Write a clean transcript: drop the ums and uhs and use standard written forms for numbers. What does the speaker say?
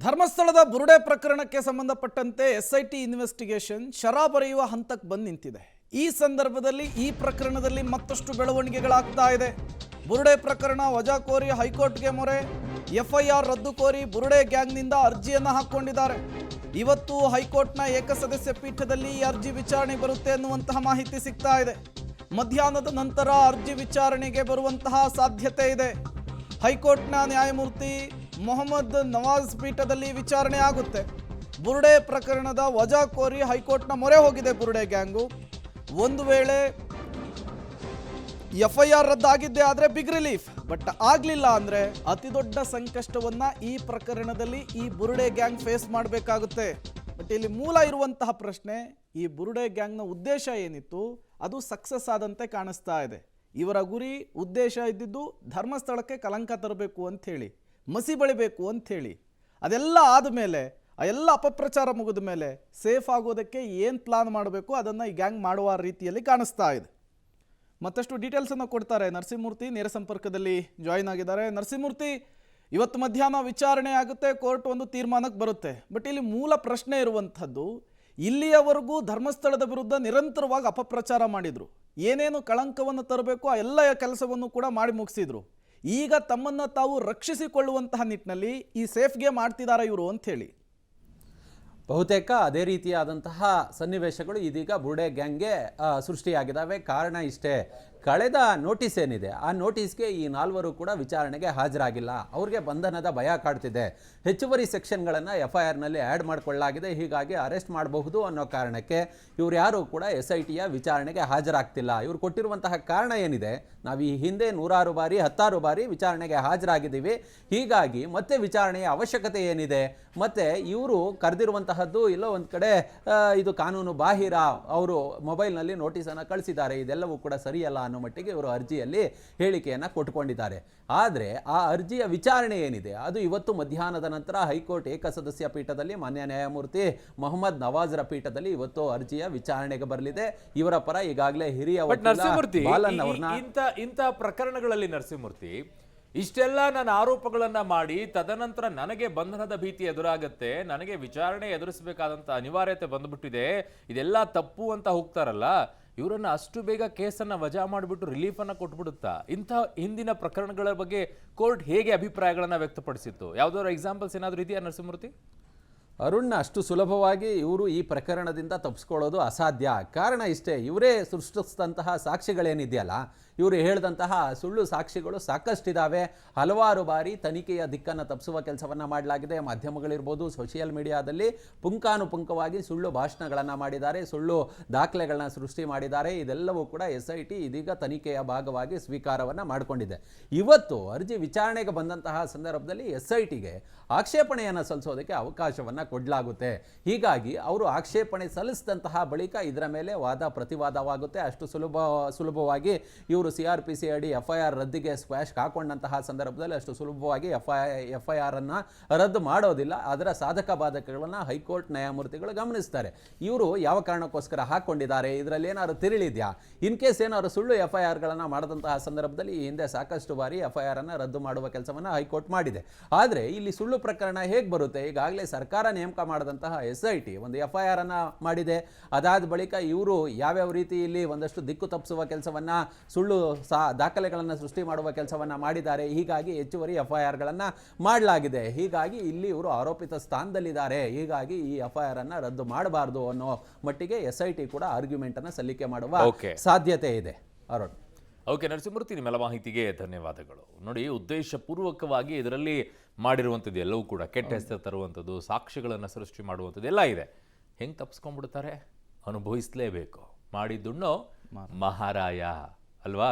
ಧರ್ಮಸ್ಥಳದ ಬುರುಡೆ ಪ್ರಕರಣಕ್ಕೆ ಸಂಬಂಧಪಟ್ಟಂತೆ ಎಸ್ಐಟಿ ಇನ್ವೆಸ್ಟಿಗೇಷನ್ ಶರ ಬರೆಯುವ ಹಂತಕ್ಕೆ ಬಂದು ನಿಂತಿದೆ. ಈ ಸಂದರ್ಭದಲ್ಲಿ ಈ ಪ್ರಕರಣದಲ್ಲಿ ಮತ್ತಷ್ಟು ಬೆಳವಣಿಗೆಗಳಾಗ್ತಾ ಇದೆ. ಬುರುಡೆ ಪ್ರಕರಣ ವಜಾ ಕೋರಿ ಹೈಕೋರ್ಟ್ಗೆ ಮೊರೆ, ಎಫ್ಐಆರ್ ರದ್ದು ಕೋರಿ ಬುರುಡೆ ಗ್ಯಾಂಗ್ನಿಂದ ಅರ್ಜಿಯನ್ನು ಹಾಕೊಂಡಿದ್ದಾರೆ. ಇವತ್ತು ಹೈಕೋರ್ಟ್ನ ಏಕಸದಸ್ಯ ಪೀಠದಲ್ಲಿ ಈ ಅರ್ಜಿ ವಿಚಾರಣೆ ಬರುತ್ತೆ ಅನ್ನುವಂತಹ ಮಾಹಿತಿ ಸಿಗ್ತಾ ಇದೆ. ಮಧ್ಯಾಹ್ನದ ನಂತರ ಅರ್ಜಿ ವಿಚಾರಣೆಗೆ ಬರುವಂತಹ ಸಾಧ್ಯತೆ ಇದೆ. ಹೈಕೋರ್ಟ್ನ ನ್ಯಾಯಮೂರ್ತಿ ಮೊಹಮ್ಮದ್ ನವಾಜ್ ಪೀಠದಲ್ಲಿ ವಿಚಾರಣೆ ಆಗುತ್ತೆ. ಬುರುಡೆ ಪ್ರಕರಣದ ವಜಾ ಕೋರಿ ಹೈಕೋರ್ಟ್ನ ಮೊರೆ ಹೋಗಿದೆ ಬುರುಡೆ ಗ್ಯಾಂಗು. ಒಂದು ವೇಳೆ ಎಫ್ಐಆರ್ ರದ್ದಾಗಿದ್ದೇ ಆದರೆ ಬಿಗ್ ರಿಲೀಫ್, ಬಟ್ ಆಗಲಿಲ್ಲ ಅಂದರೆ ಅತಿ ದೊಡ್ಡ ಸಂಕಷ್ಟವನ್ನು ಈ ಪ್ರಕರಣದಲ್ಲಿ ಈ ಬುರುಡೆ ಗ್ಯಾಂಗ್ ಫೇಸ್ ಮಾಡಬೇಕಾಗುತ್ತೆ. ಬಟ್ ಇಲ್ಲಿ ಮೂಲ ಇರುವಂತಹ ಪ್ರಶ್ನೆ, ಈ ಬುರುಡೆ ಗ್ಯಾಂಗ್ನ ಉದ್ದೇಶ ಏನಿತ್ತು ಅದು ಸಕ್ಸಸ್ ಆದಂತೆ ಕಾಣಿಸ್ತಾ ಇದೆ. ಇವರ ಗುರಿ ಉದ್ದೇಶ ಇದ್ದಿದ್ದು ಧರ್ಮಸ್ಥಳಕ್ಕೆ ಕಲಂಕ ತರಬೇಕು ಅಂಥೇಳಿ, ಮಸಿ ಬಳಿಬೇಕು ಅಂಥೇಳಿ. ಅದೆಲ್ಲ ಆದಮೇಲೆ ಆ ಎಲ್ಲ ಅಪಪ್ರಚಾರ ಮುಗಿದ ಮೇಲೆ ಸೇಫ್ ಆಗೋದಕ್ಕೆ ಏನು ಪ್ಲಾನ್ ಮಾಡಬೇಕು ಅದನ್ನು ಈ ಗ್ಯಾಂಗ್ ಮಾಡುವ ರೀತಿಯಲ್ಲಿ ಕಾಣಿಸ್ತಾ ಇದೆ. ಮತ್ತಷ್ಟು ಡೀಟೇಲ್ಸನ್ನು ಕೊಡ್ತಾರೆ ನರಸಿಂಹಮೂರ್ತಿ, ನೇರ ಸಂಪರ್ಕದಲ್ಲಿ ಜಾಯಿನ್ ಆಗಿದ್ದಾರೆ. ನರಸಿಂಹಮೂರ್ತಿ, ಇವತ್ತು ಮಧ್ಯಾಹ್ನ ವಿಚಾರಣೆ ಆಗುತ್ತೆ, ಕೋರ್ಟ್ ಒಂದು ತೀರ್ಮಾನಕ್ಕೆ ಬರುತ್ತೆ. ಬಟ್ ಇಲ್ಲಿ ಮೂಲ ಪ್ರಶ್ನೆ ಇರುವಂಥದ್ದು, ಇಲ್ಲಿಯವರೆಗೂ ಧರ್ಮಸ್ಥಳದ ವಿರುದ್ಧ ನಿರಂತರವಾಗಿ ಅಪಪ್ರಚಾರ ಮಾಡಿದರು. ಏನೇನು ಕಳಂಕವನ್ನು ತರಬೇಕು ಆ ಎಲ್ಲ ಕೆಲಸವನ್ನು ಕೂಡ ಮಾಡಿ ಮುಗಿಸಿದ್ರು. ಈಗ ತಮ್ಮನ್ನು ತಾವು ರಕ್ಷಿಸಿಕೊಳ್ಳುವಂತಹ ನಿಟ್ಟಿನಲ್ಲಿ ಈ ಸೇಫ್ ಗೇಮ್ ಆಡ್ತಿದ್ದಾರೆ ಇವರು ಅಂಥೇಳಿ. ಬಹುತೇಕ ಅದೇ ರೀತಿಯಾದಂತಹ ಸನ್ನಿವೇಶಗಳು ಇದೀಗ ಬುರುಡೆ ಗ್ಯಾಂಗ್ಗೆ ಸೃಷ್ಟಿಯಾಗಿದ್ದಾವೆ. ಕಾರಣ ಇಷ್ಟೇ, ಕಳೆದ ನೋಟಿಸ್ ಏನಿದೆ ಆ ನೋಟಿಸ್ಗೆ ಈ ನಾಲ್ವರು ಕೂಡ ವಿಚಾರಣೆಗೆ ಹಾಜರಾಗಿಲ್ಲ. ಅವ್ರಿಗೆ ಬಂಧನದ ಭಯ ಕಾಡ್ತಿದೆ. ಹೆಚ್ಚುವರಿ ಸೆಕ್ಷನ್ಗಳನ್ನು FIRನಲ್ಲಿ ಆ್ಯಡ್ ಮಾಡಿಕೊಳ್ಳಲಾಗಿದೆ. ಹೀಗಾಗಿ ಅರೆಸ್ಟ್ ಮಾಡಬಹುದು ಅನ್ನೋ ಕಾರಣಕ್ಕೆ ಇವ್ರು ಯಾರು ಕೂಡ SITಯ ವಿಚಾರಣೆಗೆ ಹಾಜರಾಗ್ತಿಲ್ಲ. ಇವ್ರು ಕೊಟ್ಟಿರುವಂತಹ ಕಾರಣ ಏನಿದೆ, ನಾವು ಈ ಹಿಂದೆ 100 ಬಾರಿ 10 ಬಾರಿ ವಿಚಾರಣೆಗೆ ಹಾಜರಾಗಿದ್ದೀವಿ, ಹೀಗಾಗಿ ಮತ್ತೆ ವಿಚಾರಣೆಯ ಅವಶ್ಯಕತೆ ಏನಿದೆ, ಮತ್ತು ಇವರು ಕರೆದಿರುವಂತಹದ್ದು ಎಲ್ಲೋ ಒಂದು ಕಡೆ ಇದು ಕಾನೂನು ಬಾಹಿರ, ಅವರು ಮೊಬೈಲ್ನಲ್ಲಿ ನೋಟಿಸನ್ನು ಕಳಿಸಿದ್ದಾರೆ, ಇದೆಲ್ಲವೂ ಕೂಡ ಸರಿಯಲ್ಲ ಅನ್ನೋ ಮಟ್ಟಿಗೆ ಇವರು ಅರ್ಜಿಯಲ್ಲಿ ಹೇಳಿಕೆಯನ್ನು ಕೊಟ್ಟುಕೊಂಡಿದ್ದಾರೆ. ಆದರೆ ಆ ಅರ್ಜಿಯ ವಿಚಾರಣೆ ಏನಿದೆ ಅದು ಇವತ್ತು ಮಧ್ಯಾಹ್ನದ ನಂತರ ಹೈಕೋರ್ಟ್ ಏಕಸದಸ್ಯ ಪೀಠದಲ್ಲಿ ಮಾನ್ಯ ನ್ಯಾಯಮೂರ್ತಿ ಮೊಹಮ್ಮದ್ ನವಾಜ್ರ ಪೀಠದಲ್ಲಿ ಇವತ್ತು ಅರ್ಜಿಯ ವಿಚಾರಣೆಗೆ ಬರಲಿದೆ. ಇವರ ಪರ ಈಗಾಗಲೇ ಹಿರಿಯ ಬಾಲನ್ ಅವ್ರನ್ನ ಇಂಥ ಪ್ರಕರಣಗಳಲ್ಲಿ ನರಸಿಂಹಮೂರ್ತಿ ಇಷ್ಟೆಲ್ಲ ನನ್ನ ಆರೋಪಗಳನ್ನ ಮಾಡಿ ತದನಂತರ ನನಗೆ ಬಂಧನದ ಭೀತಿ ಎದುರಾಗತ್ತೆ, ನನಗೆ ವಿಚಾರಣೆ ಎದುರಿಸಬೇಕಾದಂತ ಅನಿವಾರ್ಯತೆ ಬಂದ್ಬಿಟ್ಟಿದೆ, ಇದೆಲ್ಲ ತಪ್ಪು ಅಂತ ಹೋಗ್ತಾರಲ್ಲ, ಇವರನ್ನ ಅಷ್ಟು ಬೇಗ ಕೇಸನ್ನ ವಜಾ ಮಾಡಿಬಿಟ್ಟು ರಿಲೀಫ್ ಅನ್ನ ಕೊಟ್ಬಿಡುತ್ತಾ? ಇಂಥ ಹಿಂದಿನ ಪ್ರಕರಣಗಳ ಬಗ್ಗೆ ಕೋರ್ಟ್ ಹೇಗೆ ಅಭಿಪ್ರಾಯಗಳನ್ನ ವ್ಯಕ್ತಪಡಿಸಿತ್ತು? ಯಾವ್ದಾದ್ರು ಎಕ್ಸಾಂಪಲ್ಸ್ ಏನಾದರೂ ಇದೆಯಾ ನರಸಿಂಹಮೂರ್ತಿ? ಅರುಣ್ನ ಅಷ್ಟು ಸುಲಭವಾಗಿ ಇವರು ಈ ಪ್ರಕರಣದಿಂದ ತಪ್ಪಿಸ್ಕೊಳ್ಳೋದು ಅಸಾಧ್ಯ. ಕಾರಣ ಇಷ್ಟೇ, ಇವರೇ ಸೃಷ್ಟಿಸಿದಂತಹ ಸಾಕ್ಷಿಗಳೇನಿದೆಯಲ್ಲ, ಇವರು ಹೇಳಿದಂತಹ ಸುಳ್ಳು ಸಾಕ್ಷಿಗಳು ಸಾಕಷ್ಟಿದ್ದಾವೆ. ಹಲವಾರು ಬಾರಿ ತನಿಖೆಯ ದಿಕ್ಕನ್ನು ತಪ್ಪಿಸುವ ಕೆಲಸವನ್ನು ಮಾಡಲಾಗಿದೆ. ಮಾಧ್ಯಮಗಳಿರ್ಬೋದು, ಸೋಷಿಯಲ್ ಮೀಡಿಯಾದಲ್ಲಿ ಪುಂಖಾನುಪುಂಖವಾಗಿ ಸುಳ್ಳು ಭಾಷಣಗಳನ್ನು ಮಾಡಿದ್ದಾರೆ, ಸುಳ್ಳು ದಾಖಲೆಗಳನ್ನ ಸೃಷ್ಟಿ ಮಾಡಿದ್ದಾರೆ. ಇದೆಲ್ಲವೂ ಕೂಡ SIT ಇದೀಗ ತನಿಖೆಯ ಭಾಗವಾಗಿ ಸ್ವೀಕಾರವನ್ನು ಮಾಡಿಕೊಂಡಿದೆ. ಇವತ್ತು ಅರ್ಜಿ ವಿಚಾರಣೆಗೆ ಬಂದಂತಹ ಸಂದರ್ಭದಲ್ಲಿ SITಗೆ ಆಕ್ಷೇಪಣೆಯನ್ನು ಸಲ್ಲಿಸೋದಕ್ಕೆ ಅವಕಾಶವನ್ನು ಕೊಡಲಾಗುತ್ತೆ. ಹೀಗಾಗಿ ಅವರು ಆಕ್ಷೇಪಣೆ ಸಲ್ಲಿಸಿದಂತಹ ಬಳಿಕ ಇದರ ಮೇಲೆ ವಾದ ಪ್ರತಿವಾದವಾಗುತ್ತೆ. ಅಷ್ಟು ಸುಲಭವಾಗಿ ಇವರು CRPC ಅಡಿ FIR ರದ್ದಿಗೆ ಸ್ಕ್ವಾಶ್ ಹಾಕೊಂಡಂತಹ ಸಂದರ್ಭದಲ್ಲಿ ಅಷ್ಟು ಸುಲಭವಾಗಿ FIR ಅನ್ನು ರದ್ದು ಮಾಡೋದಿಲ್ಲ. ಅದರ ಸಾಧಕ ಬಾಧಕಗಳನ್ನು ಹೈಕೋರ್ಟ್ ನ್ಯಾಯಮೂರ್ತಿಗಳು ಗಮನಿಸ್ತಾರೆ. ಇವರು ಯಾವ ಕಾರಣಕ್ಕೋಸ್ಕರ ಹಾಕೊಂಡಿದ್ದಾರೆ, ಇದರಲ್ಲಿ ಏನಾದ್ರು ತಿರುಳಿದ್ಯಾ, ಇನ್ ಕೇಸ್ ಏನಾದ್ರು ಸುಳ್ಳು FIRಗಳನ್ನು ಮಾಡಿದಂತಹ ಸಂದರ್ಭದಲ್ಲಿ ಈ ಹಿಂದೆ ಸಾಕಷ್ಟು ಬಾರಿ FIR ಅನ್ನು ರದ್ದು ಮಾಡುವ ಕೆಲಸವನ್ನು ಹೈಕೋರ್ಟ್ ಮಾಡಿದೆ. ಆದರೆ ಇಲ್ಲಿ ಸುಳ್ಳು ಪ್ರಕರಣ ಹೇಗೆ ಬರುತ್ತೆ? ಈಗಾಗಲೇ ಸರ್ಕಾರ ನೇಮಕ ಮಾಡಿದಂತಹ SIT ಒಂದು FIR ಅನ್ನು ಮಾಡಿದೆ. ಅದಾದ ಬಳಿಕ ಇವರು ಯಾವ್ಯಾವ ರೀತಿ ಇಲ್ಲಿ ಒಂದಷ್ಟು ದಿಕ್ಕು ತಪ್ಪಿಸುವ ಕೆಲಸವನ್ನು, ಸುಳ್ಳು ದಾಖಲೆಗಳನ್ನು ಸೃಷ್ಟಿ ಮಾಡುವ ಕೆಲಸವನ್ನು ಮಾಡಿದ್ದಾರೆ. ಹೀಗಾಗಿ ಹೆಚ್ಚುವರಿ FIRಗಳನ್ನು ಮಾಡಲಾಗಿದೆ. ಹೀಗಾಗಿ ಇಲ್ಲಿ ಇವರು ಆರೋಪಿತ ಸ್ಥಾನದಲ್ಲಿದ್ದಾರೆ. ಹೀಗಾಗಿ ಈ FIR ಅನ್ನು ರದ್ದು ಮಾಡಬಾರದು ಅನ್ನೋ ಮಟ್ಟಿಗೆ SIT ಕೂಡ ಆರ್ಗ್ಯುಮೆಂಟ್ ಅನ್ನು ಸಲ್ಲಿಕೆ ಮಾಡುವ ಸಾಧ್ಯತೆ ಇದೆ. ಅರುಣ್, ಓಕೆ ನರಸಿಂಹಮೂರ್ತಿ, ನಿಮ್ಮೆಲ್ಲ ಮಾಹಿತಿಗೆ ಧನ್ಯವಾದಗಳು. ನೋಡಿ, ಉದ್ದೇಶಪೂರ್ವಕವಾಗಿ ಇದರಲ್ಲಿ ಮಾಡಿರುವಂಥದ್ದು ಎಲ್ಲವೂ ಕೂಡ ಕೆಟ್ಟ ಹೆಸರು ತರುವಂಥದ್ದು, ಸಾಕ್ಷಿಗಳನ್ನು ಸೃಷ್ಟಿ ಮಾಡುವಂಥದ್ದು ಎಲ್ಲ ಇದೆ. ಹೆಂಗೆ ತಪ್ಪಿಸ್ಕೊಂಡ್ಬಿಡ್ತಾರೆ? ಅನುಭವಿಸಲೇಬೇಕು. ಮಾಡಿದ್ದುಣ್ಣೋ ಮಹಾರಾಯ ಅಲ್ವಾ?